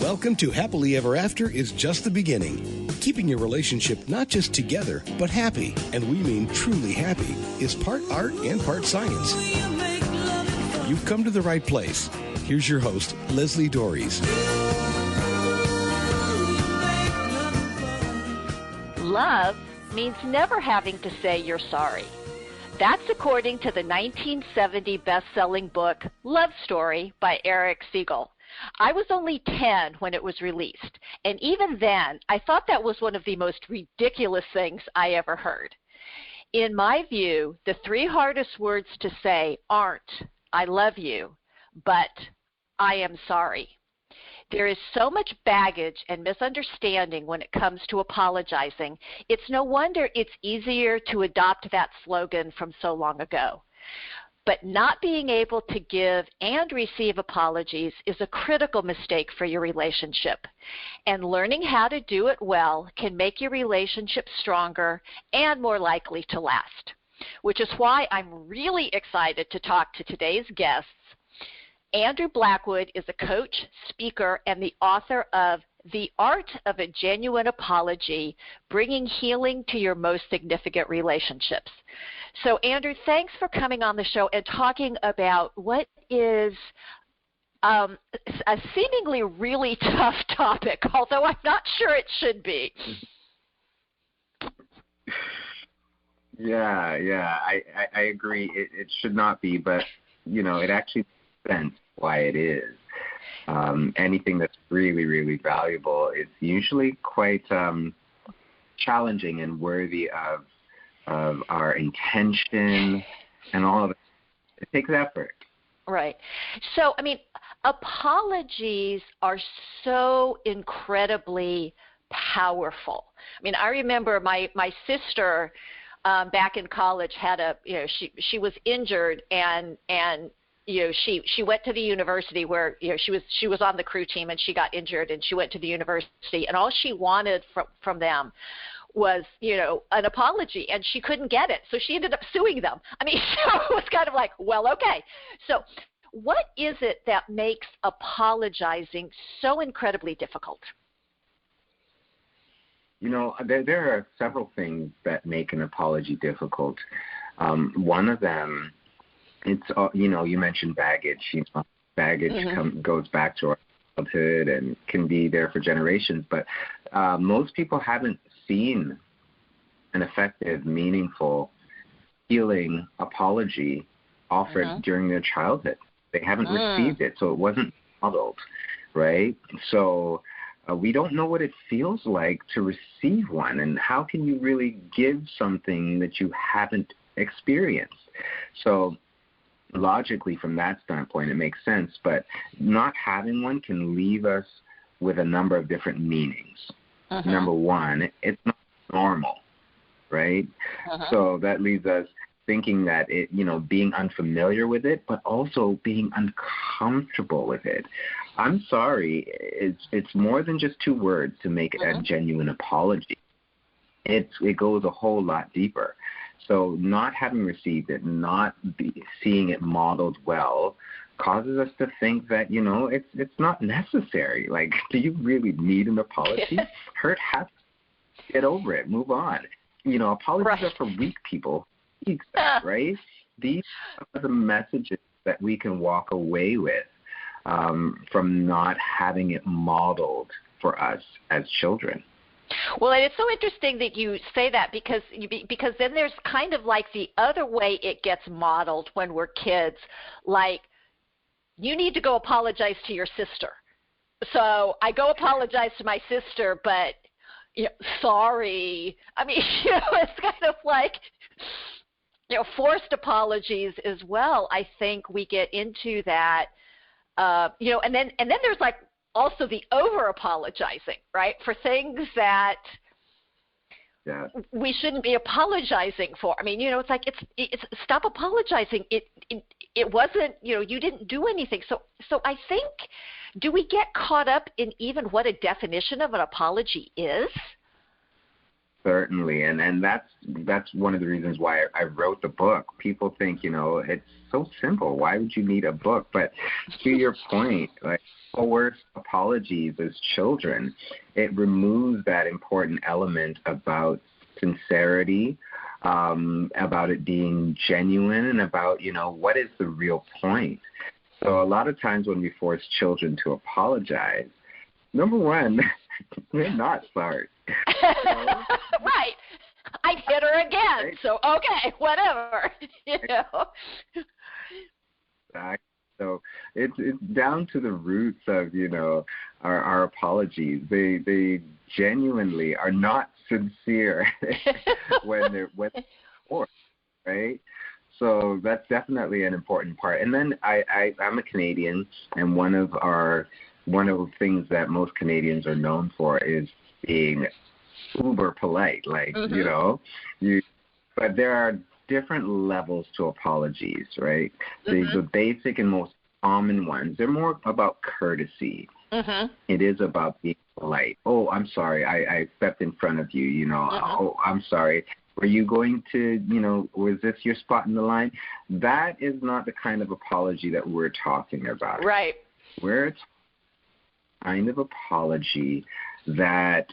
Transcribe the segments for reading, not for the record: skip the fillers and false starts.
Welcome to Happily Ever After is just the beginning. Keeping your relationship not just together, but happy, and we mean truly happy, is part art and part science. You've come to the right place. Here's your host, Leslie Dories. Love means never having to say you're sorry. That's according to the 1970 best-selling book, Love Story by Eric Siegel. I was only 10 when it was released, and even then, I thought that was one of the most ridiculous things I ever heard. In my view, the three hardest words to say aren't, I love you, but I am sorry. There is so much baggage and misunderstanding when it comes to apologizing. It's no wonder it's easier to adopt that slogan from so long ago. But not being able to give and receive apologies is a critical mistake for your relationship. And learning how to do it well can make your relationship stronger and more likely to last, which is why I'm really excited to talk to today's guests. Andrew Blackwood is a coach, speaker, and the author of The Art of a Genuine Apology, Bringing Healing to Your Most Significant Relationships. So, Andrew, thanks for coming on the show and talking about what is a seemingly really tough topic, although I'm not sure it should be. Yeah, I agree. It should not be, but, it actually makes sense why it is. Anything that's really, really valuable is usually quite challenging and worthy of our intention and all of it. It takes effort. Right. So, apologies are so incredibly powerful. I remember my sister back in college had she was injured and she went to the university where she was on the crew team and she got injured and she went to the university and all she wanted from them was an apology, and she couldn't get it, so she ended up suing them. So it was kind of like, well, okay. So what is it that makes apologizing so incredibly difficult? There are several things that make an apology difficult. One of them, it's you mentioned baggage. Baggage goes back to our childhood and can be there for generations. But most people haven't seen an effective, meaningful, healing apology offered during their childhood. They haven't received it, so it wasn't modeled, right? So we don't know what it feels like to receive one, and how can you really give something that you haven't experienced? So logically, from that standpoint, it makes sense, but not having one can leave us with a number of different meanings. Number one, it's not normal, right? So that leaves us thinking that being unfamiliar with it, but also being uncomfortable with it. I'm sorry, it's more than just two words to make it a genuine apology. It goes a whole lot deeper. So not having received it, not seeing it modeled well, causes us to think that, it's not necessary. Like, do you really need an apology? Hurt happens. Get over it. Move on. Apologies are for weak people. Right? These are the messages that we can walk away with from not having it modeled for us as children. Well, and it's so interesting that you say that because then there's kind of like the other way it gets modeled when we're kids, like, you need to go apologize to your sister. So I go apologize to my sister, but sorry. It's kind of like, forced apologies as well. I think we get into that, and then there's like also the over apologizing, right, for things that we shouldn't be apologizing for. It's like it's stop apologizing. It wasn't, you didn't do anything. So I think, do we get caught up in even what a definition of an apology is? Certainly, and that's one of the reasons why I wrote the book. People think, it's so simple. Why would you need a book? But to your point, like, coerced apologies as children, it removes that important element about sincerity, about it being genuine, and about, what is the real point. So a lot of times when we force children to apologize, number one, they're not sorry. Right. I hit her again, right? So okay, whatever. Exactly. So it's down to the roots of our apologies. They genuinely are not sincere when they're forced, right? So that's definitely an important part. And then I'm a Canadian, and one of the things that most Canadians are known for is being uber polite, like but there are different levels to apologies, right? The basic and most common ones, they're more about courtesy. It is about being polite. Oh, I'm sorry, I stepped in front of you, Oh, I'm sorry, were you going to, was this your spot in the line? That is not the kind of apology that we're talking about. Right. We're kind of apology that,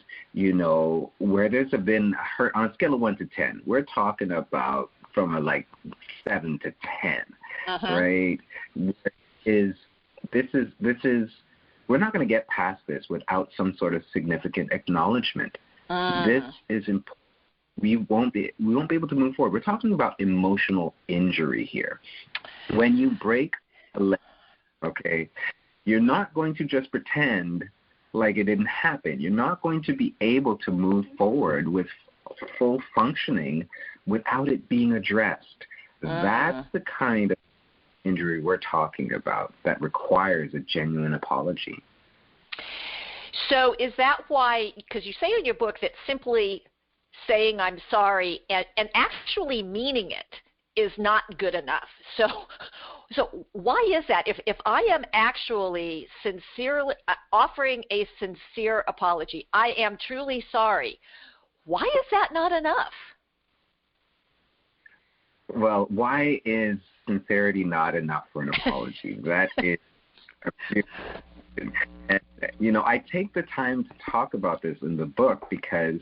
where there's been hurt on a scale of 1 to 10, we're talking about from a 7 to 10, right? This is we're not going to get past this without some sort of significant acknowledgement. This is important. We won't be able to move forward. We're talking about emotional injury here. When you break a leg, okay, you're not going to just pretend like it didn't happen. You're not going to be able to move forward with full functioning without it being addressed. That's the kind of injury we're talking about that requires a genuine apology. So is that why, because you say in your book that simply saying I'm sorry and actually meaning it is not good enough. So why is that? If I am actually sincerely offering a sincere apology, I am truly sorry, why is that not enough? Well, why is sincerity not enough for an apology? That is, I take the time to talk about this in the book because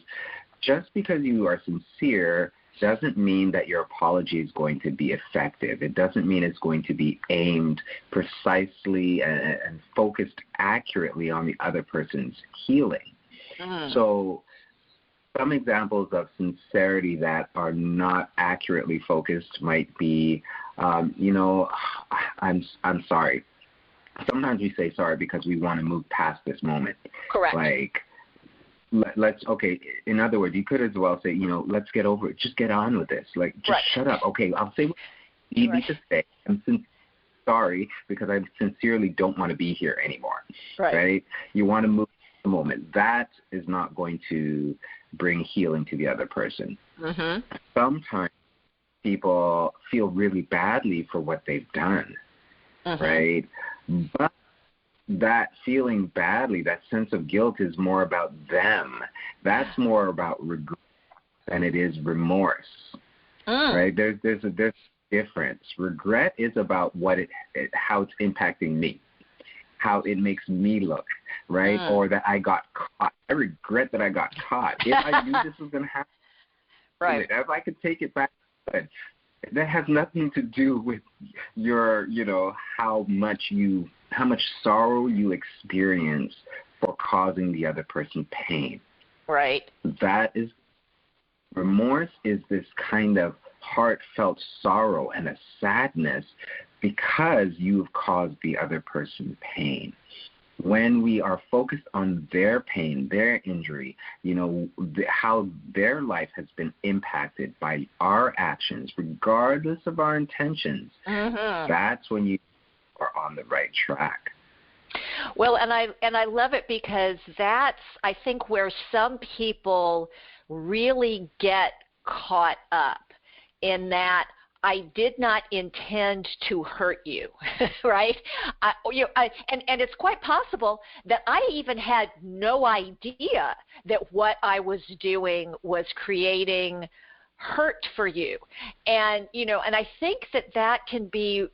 just because you are sincere doesn't mean that your apology is going to be effective. It doesn't mean it's going to be aimed precisely and focused accurately on the other person's healing. So some examples of sincerity that are not accurately focused might be, I'm sorry. Sometimes we say sorry because we want to move past this moment. Correct. In other words, you could as well say, let's get over it. Just get on with this. Just shut up. Okay, I'll say what you need to say. I'm sorry because I sincerely don't want to be here anymore. Right? You want to move the moment. That is not going to bring healing to the other person. Sometimes people feel really badly for what they've done, right? But that feeling badly, that sense of guilt is more about them. That's more about regret than it is remorse, right? There's a difference. Regret is about how it's impacting me, how it makes me look, right? Or that I got caught. I regret that I got caught. If I knew this was going to happen, right? If I could take it back, that has nothing to do with your, how much sorrow you experience for causing the other person pain. Right. That is, remorse is this kind of heartfelt sorrow and a sadness because you've caused the other person pain. When we are focused on their pain, their injury, how their life has been impacted by our actions, regardless of our intentions, that's when you are on the right track. Well, and I love it because that's, I think, where some people really get caught up in that I did not intend to hurt you, right? And it's quite possible that I even had no idea that what I was doing was creating hurt for you. And, and I think that can be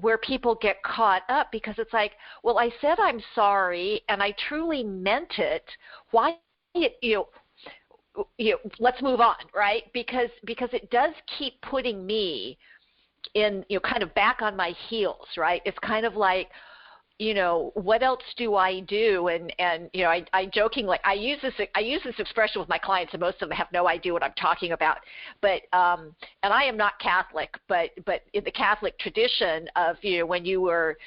where people get caught up, because it's like, well, I said I'm sorry and I truly meant it. Why, let's move on, right? Because it does keep putting me in, kind of back on my heels, right? It's kind of like, what else do I do? And I jokingly, I use this expression with my clients, and most of them have no idea what I'm talking about. But and I am not Catholic, but in the Catholic tradition of, when you were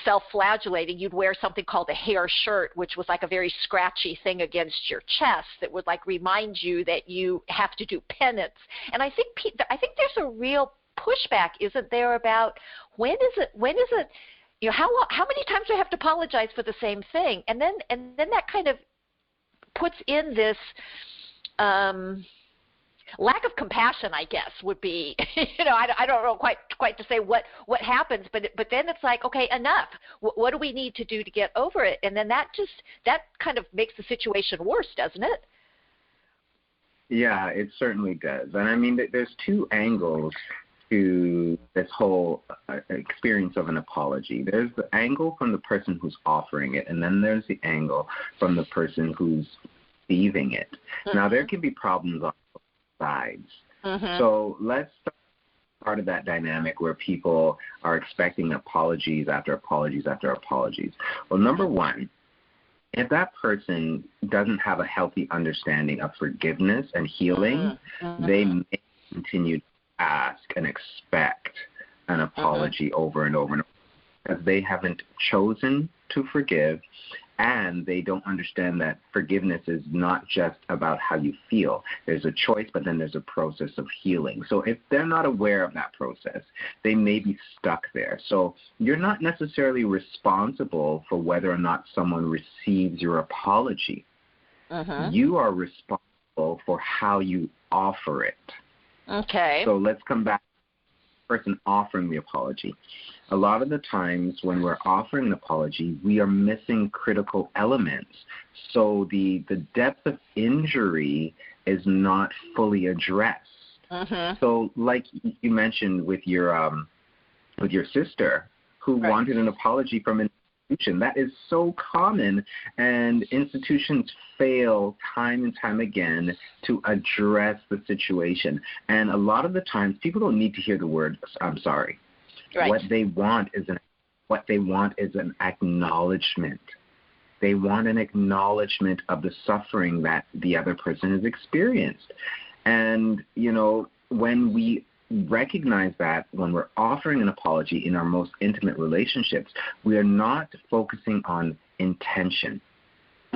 self-flagellating, you'd wear something called a hair shirt, which was like a very scratchy thing against your chest that would like remind you that you have to do penance. And I think there's a real pushback, isn't there, about when is it how many times do I have to apologize for the same thing? And then that kind of puts in this lack of compassion, I guess, would be, I don't know quite to say what happens, but then it's like, okay, enough. What do we need to do to get over it? And then that kind of makes the situation worse, doesn't it? Yeah, it certainly does. And I mean, there's two angles to this whole experience of an apology. There's the angle from the person who's offering it, and then there's the angle from the person who's receiving it. Mm-hmm. Now, there can be problems on both sides. Mm-hmm. So let's start part of that dynamic where people are expecting apologies after apologies after apologies. Well, number one, if that person doesn't have a healthy understanding of forgiveness and healing, mm-hmm. they may continue to ask and expect an apology over and over and over, because they haven't chosen to forgive, and they don't understand that forgiveness is not just about how you feel. There's a choice, but then there's a process of healing. So if they're not aware of that process, they may be stuck there. So you're not necessarily responsible for whether or not someone receives your apology. You are responsible for how you offer it. Okay. So let's come back to the person offering the apology. A lot of the times when we're offering an apology, we are missing critical elements. So the depth of injury is not fully addressed. So like you mentioned with your sister who wanted an apology from an institution, that is so common, and institutions fail time and time again to address the situation. And a lot of the times people don't need to hear the word "I'm sorry." Right. What they want is an acknowledgement. They want an acknowledgement of the suffering that the other person has experienced. And, when we recognize that, when we're offering an apology in our most intimate relationships, we are not focusing on intention.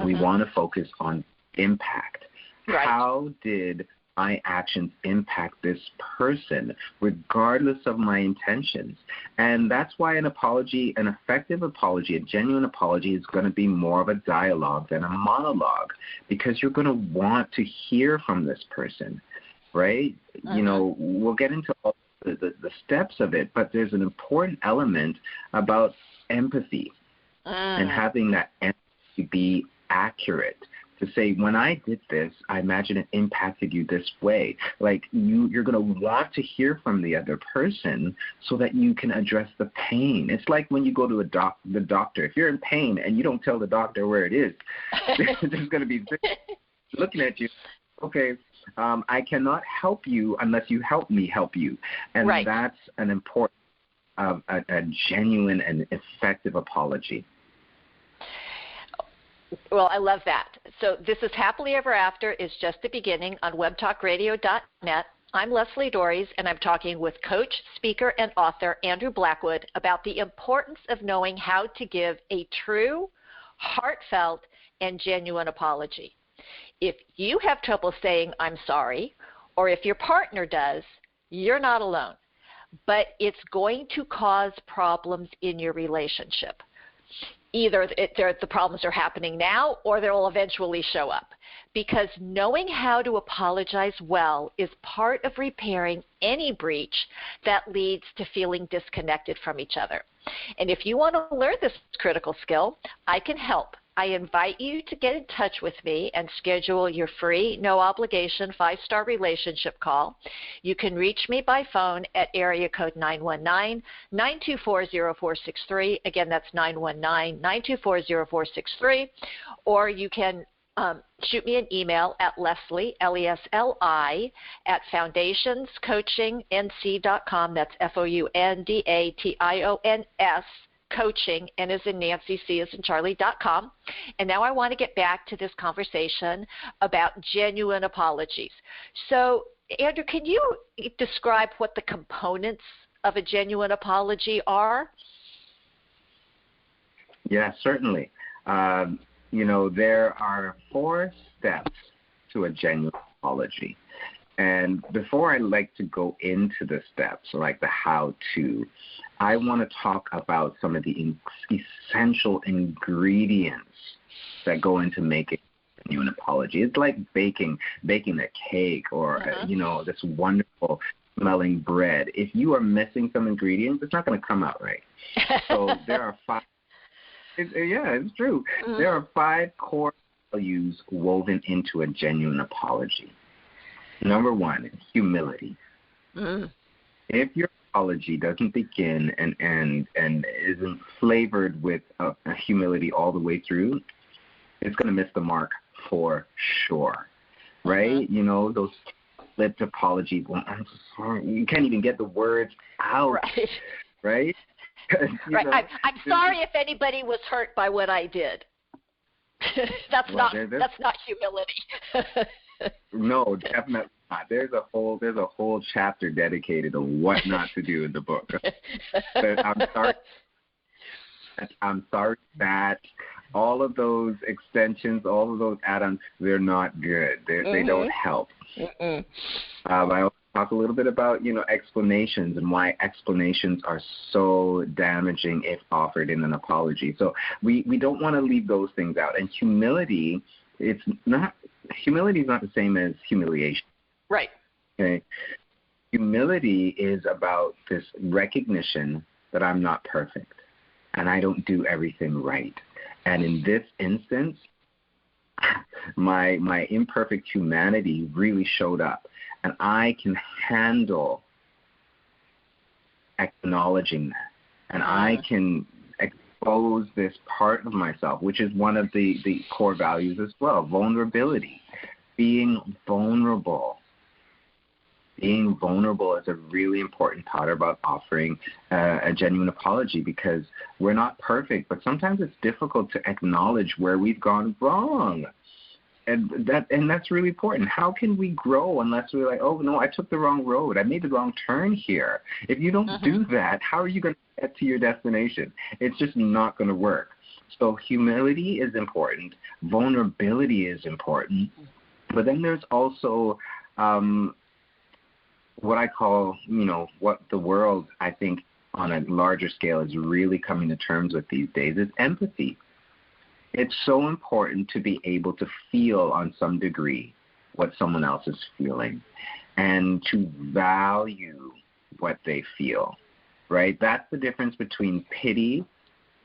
We want to focus on impact. Right. How did my actions impact this person, regardless of my intentions? And that's why an apology, an effective apology, a genuine apology, is going to be more of a dialogue than a monologue, because you're going to want to hear from this person, right? We'll get into all the steps of it, but there's an important element about empathy and having that empathy be accurate. To say, when I did this, I imagine it impacted you this way. Like, you're going to want to hear from the other person so that you can address the pain. It's like when you go to the doctor. If you're in pain and you don't tell the doctor where it is, there's going to be looking at you. Okay, I cannot help you unless you help me help you. And that's an important, a genuine and effective apology. Well, I love that. So this is Happily Ever After is just the beginning on webtalkradio.net. I'm Leslie Dories, and I'm talking with coach, speaker, and author Andrew Blackwood about the importance of knowing how to give a true, heartfelt, and genuine apology. If you have trouble saying I'm sorry, or if your partner does, you're not alone. But it's going to cause problems in your relationship. Either the problems are happening now, or they will eventually show up. Because knowing how to apologize well is part of repairing any breach that leads to feeling disconnected from each other. And if you want to learn this critical skill, I can help. I invite you to get in touch with me and schedule your free, no obligation 5-star relationship call. You can reach me by phone at area code 919-924-0463. Again, that's 919-924-0463. Or you can shoot me an email at Leslie, Lesli, at foundationscoachingnc.com. That's FOUNDATIONS, coaching, N as in Nancy, C as in Charlie.com. And now I want to get back to this conversation about genuine apologies. So, Andrew, can you describe what the components of a genuine apology are? Yeah, certainly. There are 4 steps to a genuine apology. And before I like to go into the steps, like the how-to, I want to talk about some of the essential ingredients that go into making a genuine apology. It's like baking a cake or, this wonderful smelling bread. If you are missing some ingredients, it's not going to come out right. So there are 5. It's true. Mm-hmm. There are 5 core values woven into a genuine apology. Number 1 is humility. Mm-hmm. If your apology doesn't begin and isn't flavored with a humility all the way through, it's going to miss the mark for sure, right? Mm-hmm. Those flipped apologies. Well, I'm so sorry. You can't even get the words out, right? Right. I'm sorry if anybody was hurt by what I did. That's not humility. No, definitely not. There's a whole chapter dedicated to what not to do in the book. But I'm sorry that all of those extensions, all of those add-ons, they're not good. They don't help. I also talk a little bit about, explanations and why explanations are so damaging if offered in an apology. So we don't want to leave those things out. And humility is not the same as humiliation. Right. Okay. Humility is about this recognition that I'm not perfect and I don't do everything right. And in this instance, my imperfect humanity really showed up. And I can handle acknowledging that. And I can expose this part of myself, which is one of the core values as well, vulnerability. Being vulnerable. Being vulnerable is a really important part about offering a genuine apology, because we're not perfect, but sometimes it's difficult to acknowledge where we've gone wrong. And that's really important. How can we grow unless we're like, oh, no, I took the wrong road. I made the wrong turn here. If you don't do that, how are you going to get to your destination? It's just not going to work. So humility is important. Vulnerability is important. But then there's also what I call, what the world, I think, on a larger scale is really coming to terms with these days is empathy. It's so important to be able to feel on some degree what someone else is feeling and to value what they feel, right? That's the difference between pity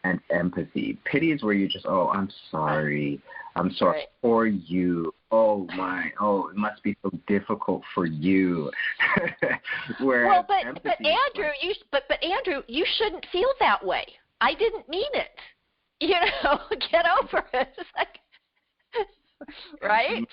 and empathy. Pity is where you just, oh, I'm sorry. I'm sorry for you. Oh, it must be so difficult for you. Well, but Andrew, you shouldn't feel that way. I didn't mean it. Get over it. It's like, right?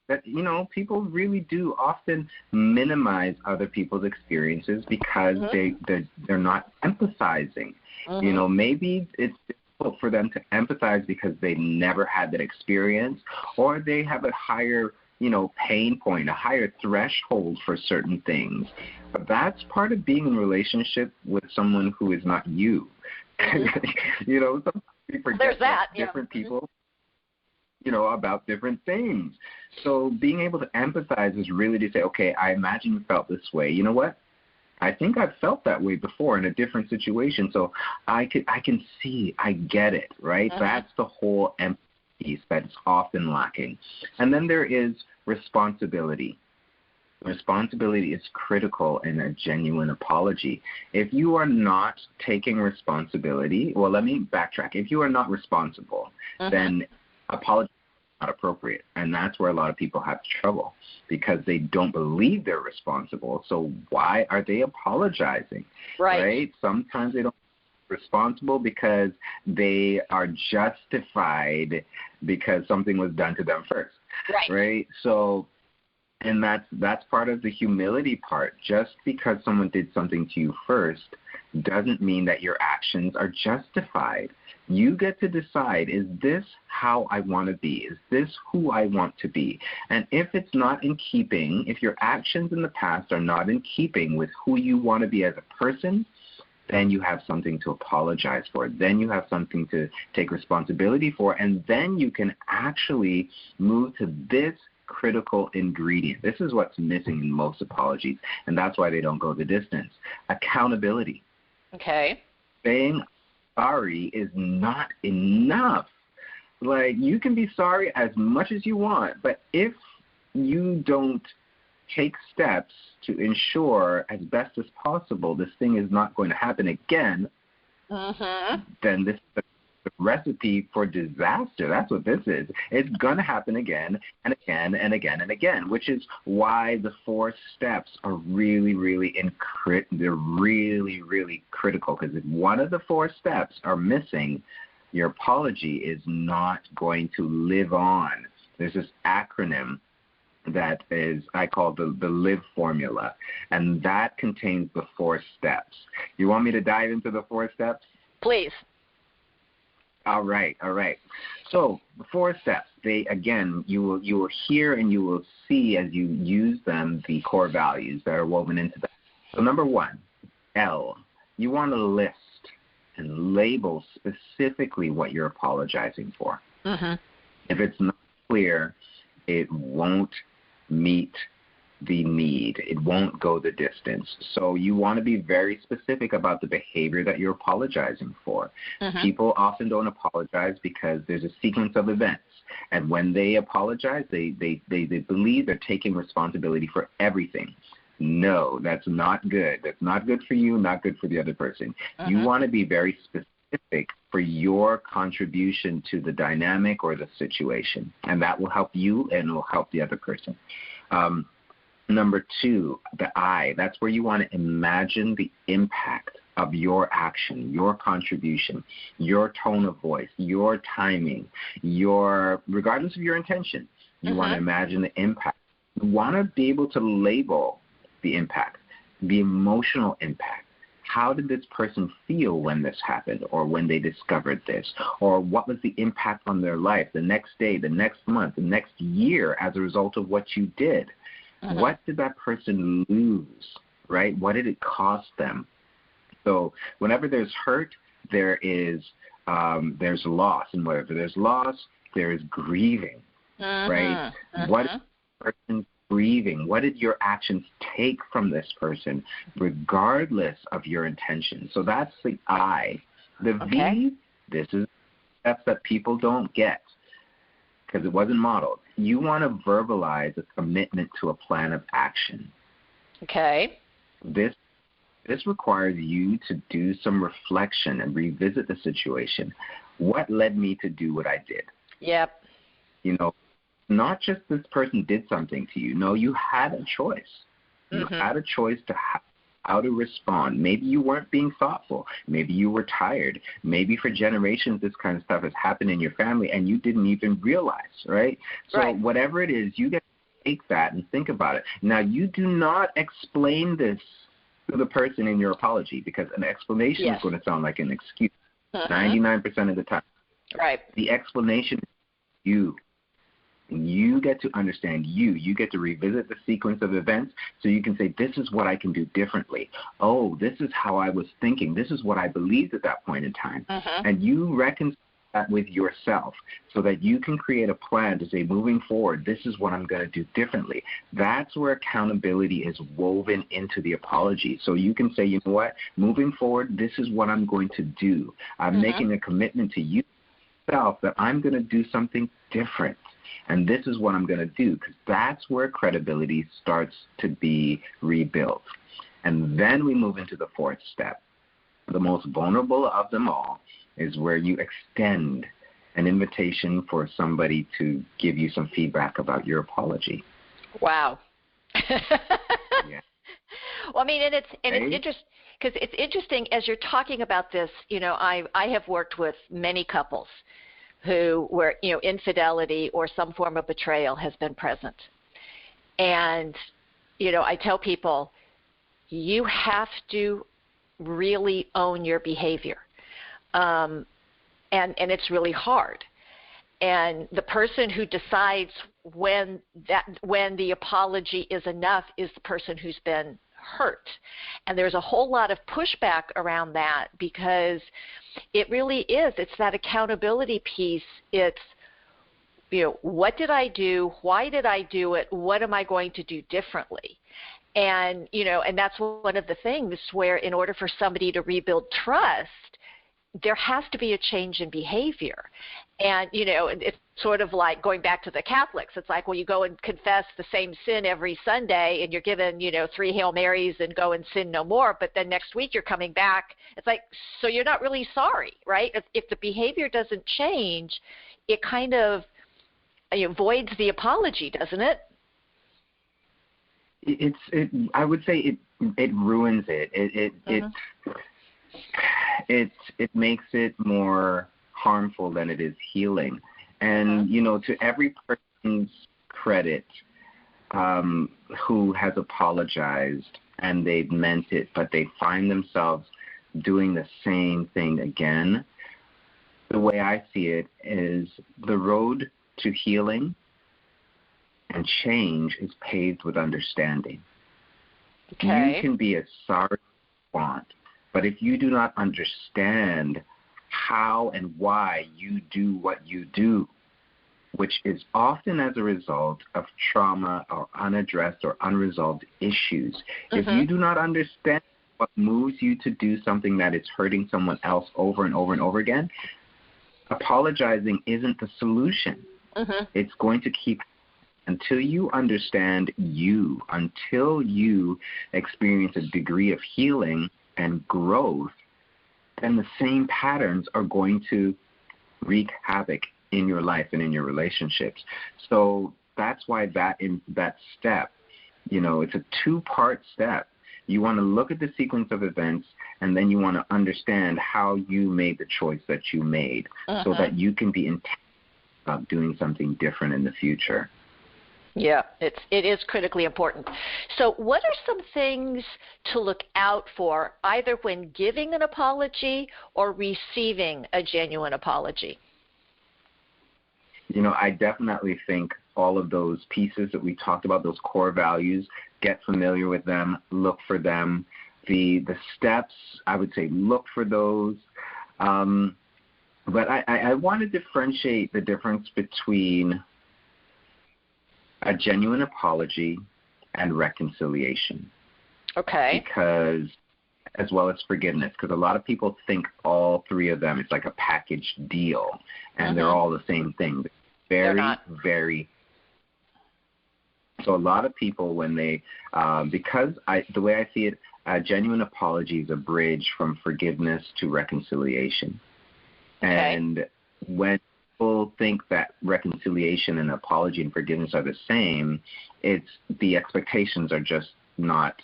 That people really do often minimize other people's experiences because they're not empathizing. Maybe it's difficult for them to empathize because they never had that experience, or they have a higher pain point, a higher threshold for certain things. But that's part of being in a relationship with someone who is not you. Sometimes we forget that different people, about different things. So being able to empathize is really to say, okay, I imagine you felt this way. You know what? I think I've felt that way before in a different situation. So I can see, I get it, right? That's the whole empathy piece that's often lacking. And then there is responsibility. Responsibility is critical in a genuine apology. If you are not taking responsibility, well, let me backtrack. If you are not responsible, then apology is not appropriate. And that's where a lot of people have trouble, because they don't believe they're responsible. So why are they apologizing? Right? Sometimes they don't feel responsible because they are justified because something was done to them first. Right? So, and that's part of the humility part. Just because someone did something to you first doesn't mean that your actions are justified. You get to decide, is this how I want to be? Is this who I want to be? And if it's not in keeping, if your actions in the past are not in keeping with who you want to be as a person, then you have something to apologize for. Then you have something to take responsibility for. And then you can actually move to this critical ingredient. This is what's missing in most apologies, and that's why they don't go the distance. Accountability. Okay. Saying sorry is not enough. Like, you can be sorry as much as you want, but if you don't take steps to ensure as best as possible this thing is not going to happen again, then this is the recipe for disaster. That's what this is. It's going to happen again and again and again and again, which is why the 4 steps are really, really they're really, really critical, because if one of the 4 steps are missing, your apology is not going to live on. There's this acronym that is, I call the LIVE formula, and that contains the 4 steps. You want me to dive into the 4 steps? Please. All right. So the 4 steps, they, again, you will hear and you will see as you use them the core values that are woven into them. So number 1, L, you want to list and label specifically what you're apologizing for. If it's not clear, it won't meet the need. It won't go the distance. So you want to be very specific about the behavior that you're apologizing for. People often don't apologize because there's a sequence of events. And when they apologize, they believe they're taking responsibility for everything. No, that's not good. That's not good for you, not good for the other person. You want to be very specific for your contribution to the dynamic or the situation. And that will help you and will help the other person. Number 2, the I, that's where you want to imagine the impact of your action, your contribution, your tone of voice, your timing, regardless of your intention, you want to imagine the impact. You want to be able to label the impact, the emotional impact. How did this person feel when this happened, or when they discovered this? Or what was the impact on their life the next day, the next month, the next year as a result of what you did? What did that person lose, right? What did it cost them? So whenever there's hurt, there's loss. And whenever there's loss, there is grieving, right? What is the person grieving? What did your actions take from this person, regardless of your intention? So that's the I. The V, this is steps that people don't get because it wasn't modeled. You want to verbalize a commitment to a plan of action. Okay. This requires you to do some reflection and revisit the situation. What led me to do what I did? Yep. You know, not just this person did something to you. No, you had a choice. You had a choice to how to respond. Maybe you weren't being thoughtful. Maybe you were tired. Maybe for generations this kind of stuff has happened in your family and you didn't even realize, right? So whatever it is, you get to take that and think about it. Now, you do not explain this to the person in your apology, because an explanation is going to sound like an excuse 99% of the time. Right. The explanation is you. You get to understand you. You get to revisit the sequence of events so you can say, this is what I can do differently. Oh, this is how I was thinking. This is what I believed at that point in time. And you reconcile that with yourself so that you can create a plan to say, moving forward, this is what I'm going to do differently. That's where accountability is woven into the apology. So you can say, you know what, moving forward, this is what I'm going to do. I'm making a commitment to you that I'm going to do something different. And this is what I'm going to do, because that's where credibility starts to be rebuilt. And then we move into the 4th step. The most vulnerable of them all is where you extend an invitation for somebody to give you some feedback about your apology. Wow. Yeah. Well, I mean, and it's interesting because it's interesting as you're talking about this. I have worked with many couples where infidelity or some form of betrayal has been present, and I tell people you have to really own your behavior, and it's really hard. And the person who decides when the apology is enough is the person who's been hurt. And there's a whole lot of pushback around that because it really is. It's that accountability piece. It's, what did I do? Why did I do it? What am I going to do differently? And, and that's one of the things where in order for somebody to rebuild trust, there has to be a change in behavior. And, it's sort of like going back to the Catholics. It's like, well, you go and confess the same sin every Sunday and you're given, 3 Hail Marys and go and sin no more. But then next week you're coming back. It's like, so you're not really sorry, right? If the behavior doesn't change, it kind of voids the apology, doesn't it? I would say it ruins it. It makes it more harmful than it is healing. And, to every person's credit who has apologized and they've meant it, but they find themselves doing the same thing again, the way I see it is the road to healing and change is paved with understanding. Okay. You can be as sorry as you want, but if you do not understand how and why you do what you do, which is often as a result of trauma or unaddressed or unresolved issues, if you do not understand what moves you to do something that is hurting someone else over and over and over again, apologizing isn't the solution. It's going to keep until you understand you, until you experience a degree of healing and growth, then the same patterns are going to wreak havoc in your life and in your relationships. So that's why that step, it's a 2-part step. You want to look at the sequence of events, and then you want to understand how you made the choice that you made so that you can be intentional about doing something different in the future. Yeah, it is critically important. So what are some things to look out for either when giving an apology or receiving a genuine apology? I definitely think all of those pieces that we talked about, those core values, get familiar with them, look for them. The steps, I would say look for those. But I want to differentiate the difference between a genuine apology and reconciliation. Okay. Because, as well as forgiveness, because a lot of people think all 3 of them, it's like a package deal, and they're all the same thing. Very. So a lot of people, when they, the way I see it, a genuine apology is a bridge from forgiveness to reconciliation. Okay. And when people think that reconciliation and apology and forgiveness are the same, the expectations are just not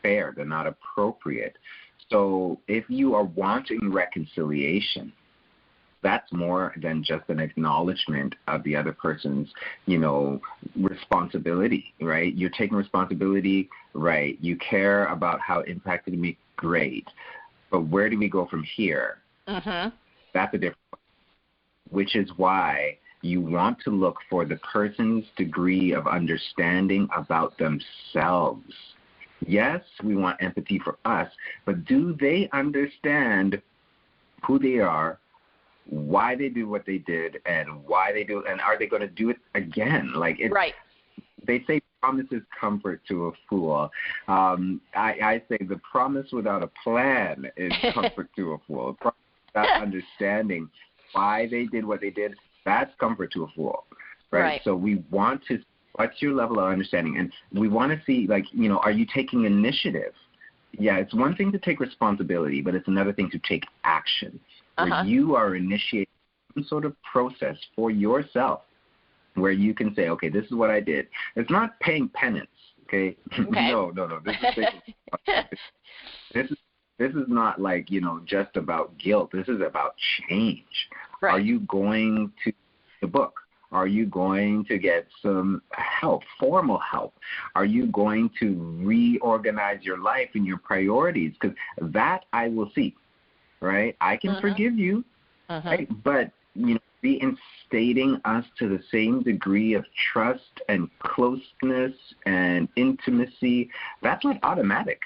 fair. They're not appropriate. So if you are wanting reconciliation, that's more than just an acknowledgement of the other person's, responsibility, right? You're taking responsibility, right? You care about how it impacted me, great. But where do we go from here? That's a different one, which is why you want to look for the person's degree of understanding about themselves. Yes, we want empathy for us, but do they understand who they are, why they do what they did, and why they do, and are they going to do it again? Right. They say promise is comfort to a fool. I say the promise without a plan is comfort to a fool. Promise without understanding why they did what they did, that's comfort to a fool. Right? So we want to, what's your level of understanding? And we want to see, are you taking initiative? Yeah, it's one thing to take responsibility, but it's another thing to take action. Where you are initiating some sort of process for yourself where you can say, okay, this is what I did. It's not paying penance, okay? No. This is not like, just about guilt. This is about change. Right. Are you going to the book? Are you going to get some help, formal help? Are you going to reorganize your life and your priorities? Because that I will see, right? I can forgive you, right? But, reinstating us to the same degree of trust and closeness and intimacy, that's not automatic.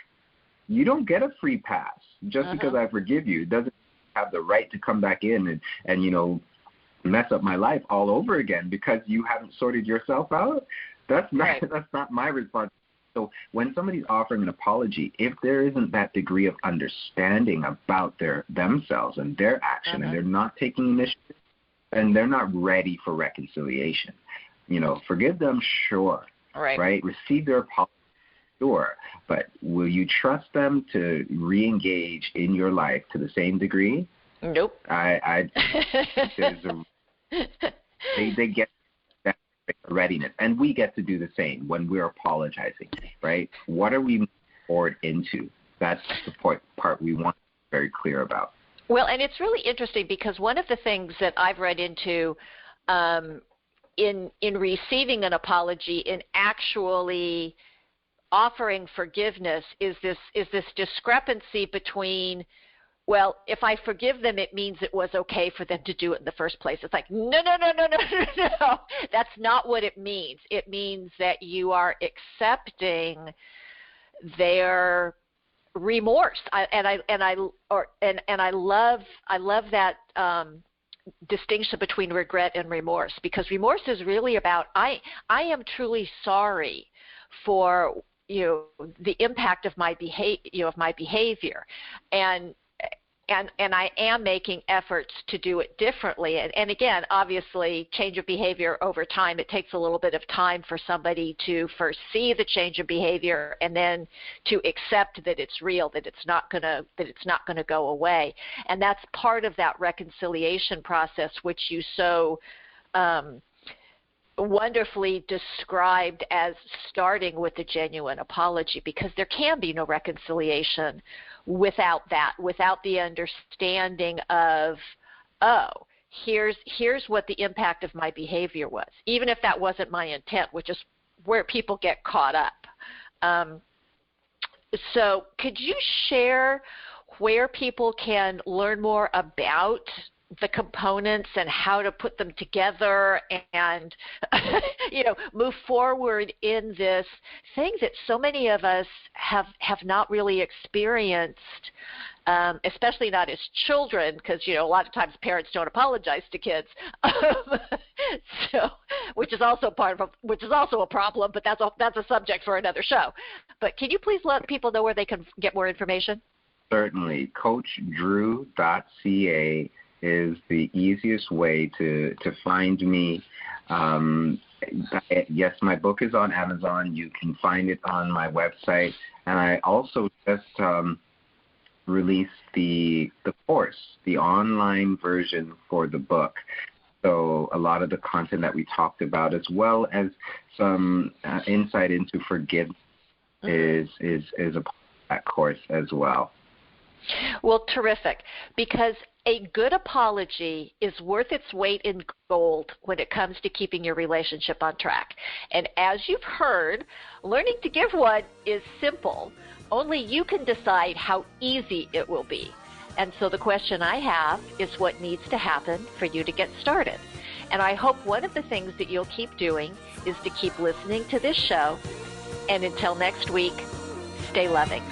You don't get a free pass just because I forgive you. It doesn't have the right to come back in and mess up my life all over again because you haven't sorted yourself out. That's not my responsibility. So when somebody's offering an apology, if there isn't that degree of understanding about themselves and their action, and they're not taking initiative, and they're not ready for reconciliation, forgive them, sure, right? Receive their apology, sure, but will you trust them to re-engage in your life to the same degree? Nope. They get that readiness, and we get to do the same when we're apologizing, right? What are we moving forward into? That's the part we want to be very clear about. Well, and it's really interesting because one of the things that I've read into in receiving an apology, in actually offering forgiveness, is this discrepancy between, well, if I forgive them, it means it was okay for them to do it in the first place. It's like, no. That's not what it means. It means that you are accepting their remorse. I love that distinction between regret and remorse, because remorse is really about I am truly sorry for the impact of my behavior, and I am making efforts to do it differently. And again, obviously, change of behavior over time, it takes a little bit of time for somebody to first see the change of behavior and then to accept that it's real, that it's not going to go away. And that's part of that reconciliation process, which you so wonderfully described as starting with a genuine apology, because there can be no reconciliation without the understanding of, here's what the impact of my behavior was, even if that wasn't my intent, which is where people get caught up. So could you share where people can learn more about the components and how to put them together and move forward in this thing that so many of us have not really experienced, especially not as children, because a lot of times parents don't apologize to kids, which is also a problem, but that's a subject for another show. But can you please let people know where they can get more information? Certainly. CoachDrew.ca is the easiest way to find me. Yes, my book is on Amazon. You can find it on my website. And I also just released the course, the online version for the book. So a lot of the content that we talked about, as well as some insight into forgiveness, is a part of that course as well. Well, terrific, because a good apology is worth its weight in gold when it comes to keeping your relationship on track. And as you've heard, learning to give one is simple. Only you can decide how easy it will be. And so the question I have is what needs to happen for you to get started. And I hope one of the things that you'll keep doing is to keep listening to this show. And until next week, stay loving.